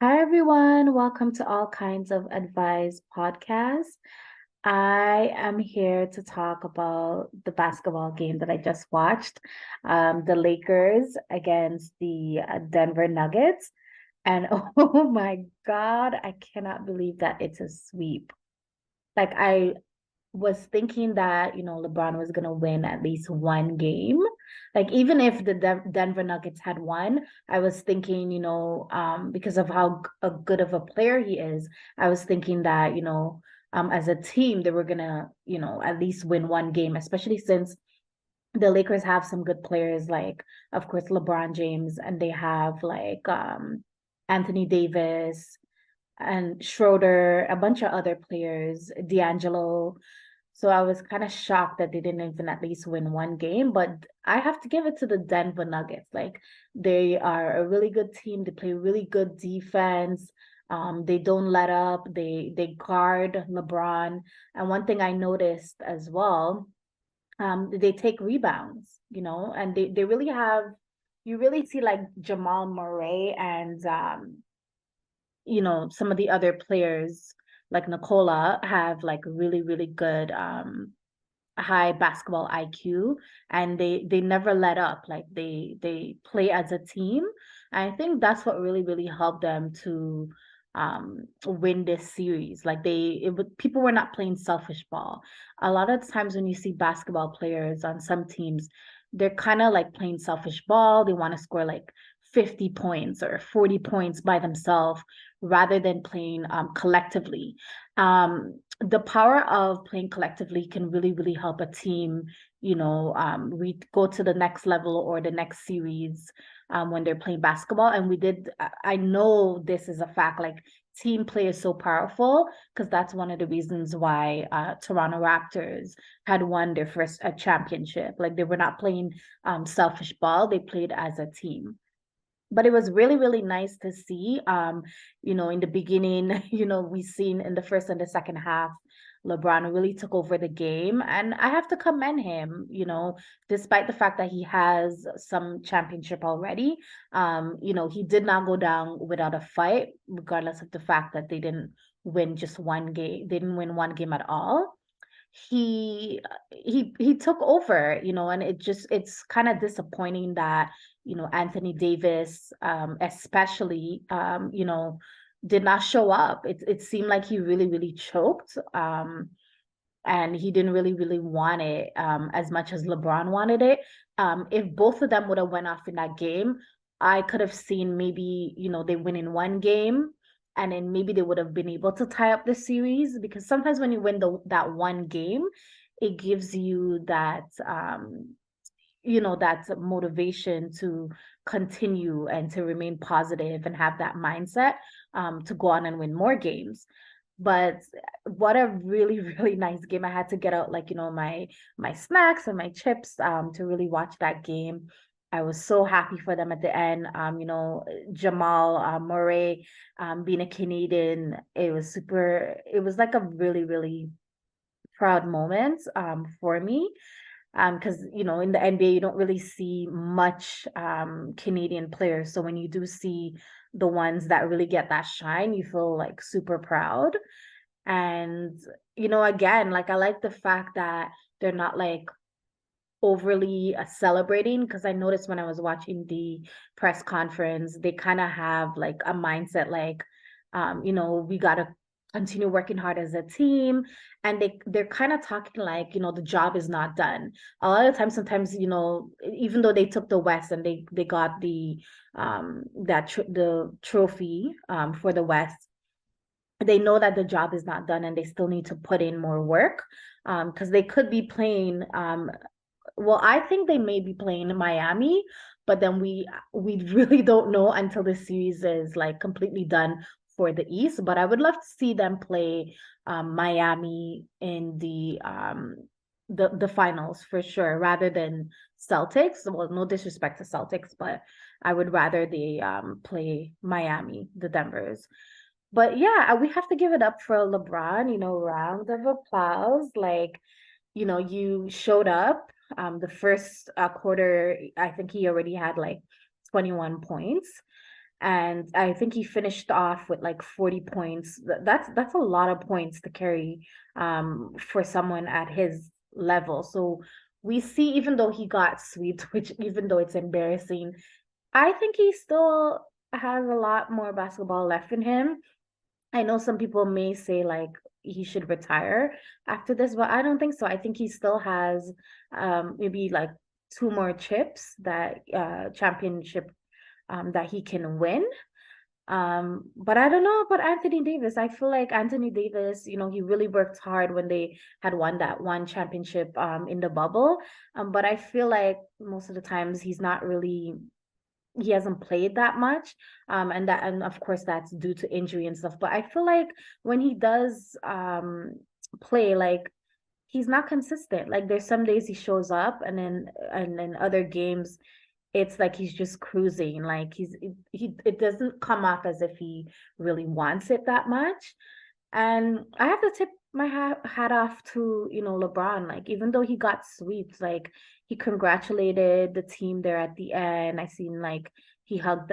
Hi, everyone. Welcome to All Kinds of Advice podcast. I am here to talk about the basketball game that I just watched, the Lakers against the Denver Nuggets. And oh my God, I cannot believe that it's a sweep. Like, I was thinking that, LeBron was going to win at least one game. Like, even if the Denver Nuggets had won, I was thinking, because of how a good of a player he is, I was thinking that, as a team, they were going to, at least win one game, especially since the Lakers have some good players, like, of course, LeBron James, and they have like Anthony Davis and Schroeder, a bunch of other players, D'Angelo. So I was kind of shocked that they didn't even at least win one game. But I have to give it to the Denver Nuggets. Like, they are a really good team. They play really good defense. They don't let up. They guard LeBron. And one thing I noticed as well, they take rebounds, and they really have, you really see like Jamal Murray and some of the other players like Nikola have like really, really good high basketball IQ, and they never let up. Like, they play as a team. And I think that's what really, really helped them to win this series. Like, people were not playing selfish ball. A lot of times when you see basketball players on some teams, they're kind of like playing selfish ball. They want to score like 50 points or 40 points by themselves rather than playing collectively. The power of playing collectively can really, really help a team, we go to the next level or the next series when they're playing basketball. And I know this is a fact, like, team play is so powerful because that's one of the reasons why Toronto Raptors had won their first championship. Like, they were not playing selfish ball, they played as a team. But it was really, really nice to see. In the beginning, we seen in the first and the second half, LeBron really took over the game. And I have to commend him, despite the fact that he has some championship already. He did not go down without a fight, regardless of the fact that they didn't win just one game. They didn't win one game at all. He took over, and it's kind of disappointing that, Anthony Davis, especially, did not show up. It seemed like he really, really choked. And he didn't really, really want it as much as LeBron wanted it. If both of them would have went off in that game, I could have seen maybe, they win in one game, and then maybe they would have been able to tie up the series, because sometimes when you win that one game, it gives you that motivation to continue and to remain positive and have that mindset to go on and win more games. But what a really, really nice game. I had to get out, like, my snacks and my chips to really watch that game. I was so happy for them at the end. Jamal Murray, being a Canadian, it was like a really, really proud moment for me. Because, in the NBA, you don't really see much Canadian players. So when you do see the ones that really get that shine, you feel like super proud. And, again, like, I like the fact that they're not like overly celebrating, because I noticed when I was watching the press conference, they kind of have like a mindset like, we gotta continue working hard as a team. And they're kind of talking like, the job is not done. A lot of times, sometimes, even though they took the West and they got the trophy for the West, they know that the job is not done and they still need to put in more work, because they could be playing, well, I think they may be playing in Miami, but then we really don't know until the series is like completely done for the East. But I would love to see them play Miami in the finals for sure, rather than Celtics. Well, no disrespect to Celtics, but I would rather they play Miami, the Denvers. But yeah, we have to give it up for LeBron, round of applause. Like, you showed up. The first quarter, I think he already had like 21 points. And I think he finished off with like 40 points. That's a lot of points to carry for someone at his level. So we see, even though he got swept, which even though it's embarrassing, I think he still has a lot more basketball left in him. I know some people may say like he should retire after this, but I don't think so. I think he still has maybe like two more chips, that championship that he can win. But I don't know about Anthony Davis. I feel like Anthony Davis, he really worked hard when they had won that one championship in the bubble. But I feel like most of the times he hasn't played that much. And of course that's due to injury and stuff. But I feel like when he does play, like he's not consistent. Like there's some days he shows up, and then other games it's like he's just cruising. Like it doesn't come off as if he really wants it that much. And I have to tip my hat off to, LeBron. Like, even though he got sweeps, like, he congratulated the team there at the end. I seen like he hugged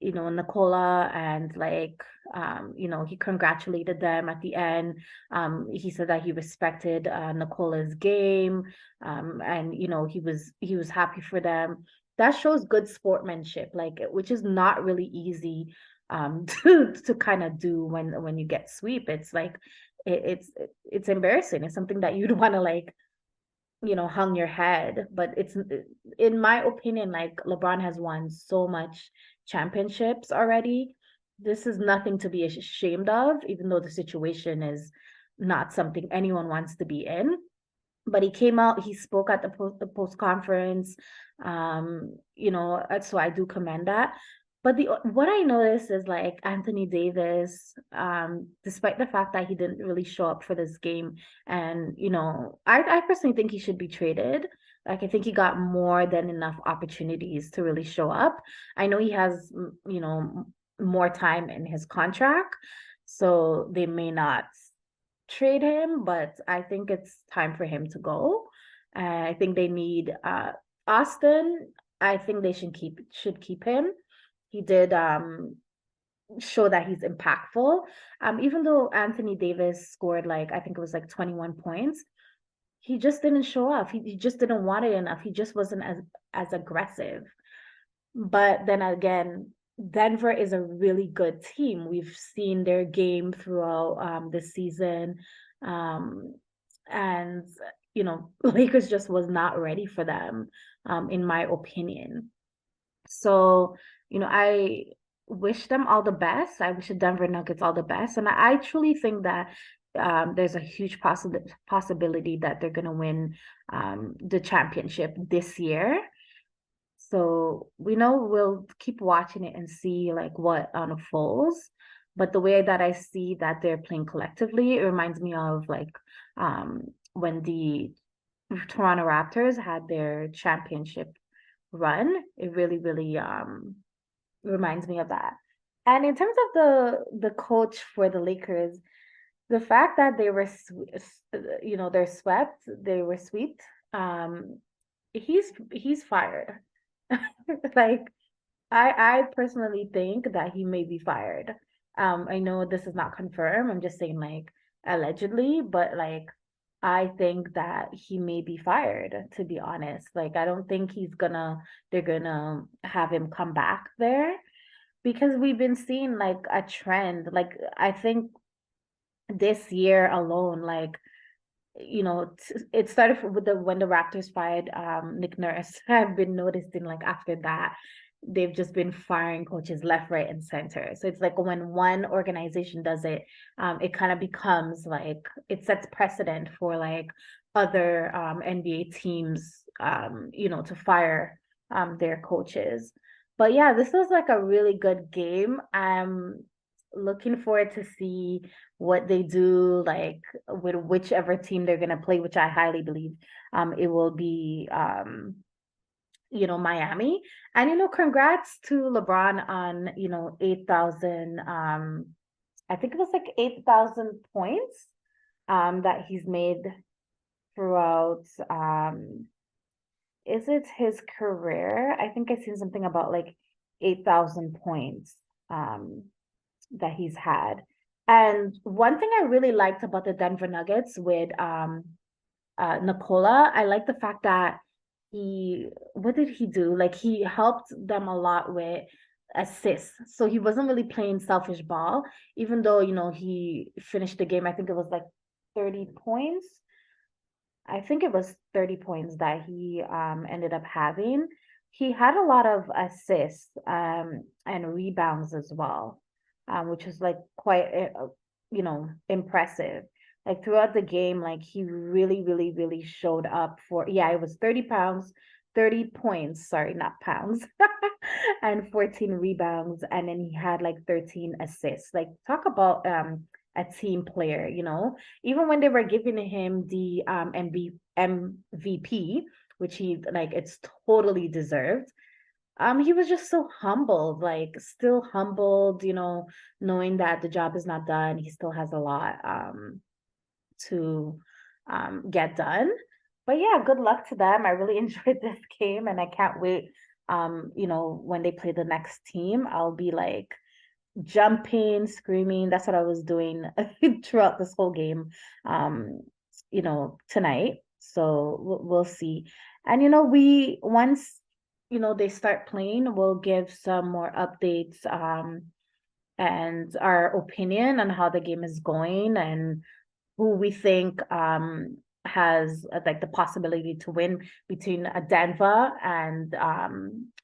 Nikola, and like he congratulated them at the end. He said that he respected Nikola's game, and he was happy for them. That shows good sportsmanship, like, which is not really easy to kind of do when you get sweep. It's like it's embarrassing. It's something that you'd want to, like, hung your head. But it's, in my opinion, like, LeBron has won so much championships already. This is nothing to be ashamed of, even though the situation is not something anyone wants to be in. But he came out, he spoke at the post conference. So I do commend that. But the what I noticed is, like, Anthony Davis, despite the fact that he didn't really show up for this game, and I personally think he should be traded. Like, I think he got more than enough opportunities to really show up. I know he has, more time in his contract, so they may not trade him, but I think it's time for him to go. I think they need Austin. I think they should keep him. He did show that he's impactful. Even though Anthony Davis scored, like, I think it was like 21 points, he just didn't show up. He just didn't want it enough. He just wasn't as aggressive. But then again, Denver is a really good team. We've seen their game throughout this season. Um, and Lakers just was not ready for them, in my opinion. So, I wish them all the best. I wish the Denver Nuggets all the best. And I truly think that there's a huge possibility that they're going to win the championship this year. So we know we'll keep watching it and see, like, what unfolds. But the way that I see that they're playing collectively, it reminds me of, like, when the Toronto Raptors had their championship run. It really, really reminds me of that. And in terms of the coach for the Lakers, the fact that they were they were swept, he's fired. Like, I personally think that he may be fired. I know this is not confirmed. I'm just saying, like, allegedly, but, like, I think that he may be fired, to be honest. Like, I don't think they're gonna have him come back there, because we've been seeing, like, a trend. Like, I think this year alone, like, it started with when the Raptors fired Nick Nurse. I've been noticing, like, after that, they've just been firing coaches left, right, and center. So it's like when one organization does it, it kind of becomes like it sets precedent for, like, other NBA teams, to fire their coaches. But yeah, this was like a really good game. I'm looking forward to see what they do, like, with whichever team they're gonna play, which I highly believe it will be Miami. And congrats to LeBron on 8,000, I think it was like 8,000 points that he's made throughout, is it his career? I think I seen something about like 8,000 points that he's had. And one thing I really liked about the Denver Nuggets with Nikola, I like the fact that what did he do? Like he helped them a lot with assists. So he wasn't really playing selfish ball, even though, he finished the game. I think it was like 30 points. I think it was 30 points that he ended up having. He had a lot of assists and rebounds as well, which was like quite, impressive. Like throughout the game, like he really, really, really showed up for, yeah, it was 30 points, sorry, not pounds, and 14 rebounds. And then he had like 13 assists. Like talk about a team player, even when they were giving him the MVP, which he like it's totally deserved. He was just so humbled, like still humbled, knowing that the job is not done. He still has a lot to get done. But yeah, good luck to them. I really enjoyed this game and I can't wait. When they play the next team, I'll be like jumping, screaming. That's what I was doing throughout this whole game, tonight. So we'll see. And, we, once, they start playing, we'll give some more updates, and our opinion on how the game is going and who we think has like the possibility to win between Denver and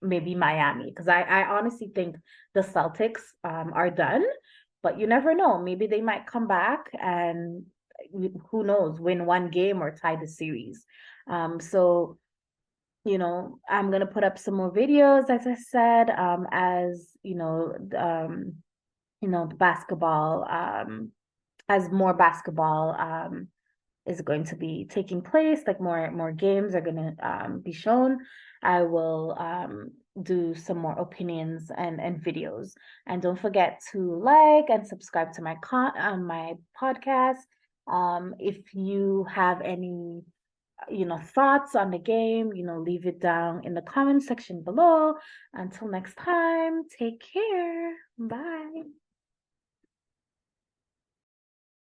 maybe Miami. Because I honestly think the Celtics are done, but you never know. Maybe they might come back and who knows, win one game or tie the series. So I'm gonna put up some more videos, as I said, as the basketball as more basketball is going to be taking place, like more games are going to be shown, I will do some more opinions and videos. And don't forget to like and subscribe to my podcast. If you have any thoughts on the game, leave it down in the comment section below. Until next time, take care. Bye.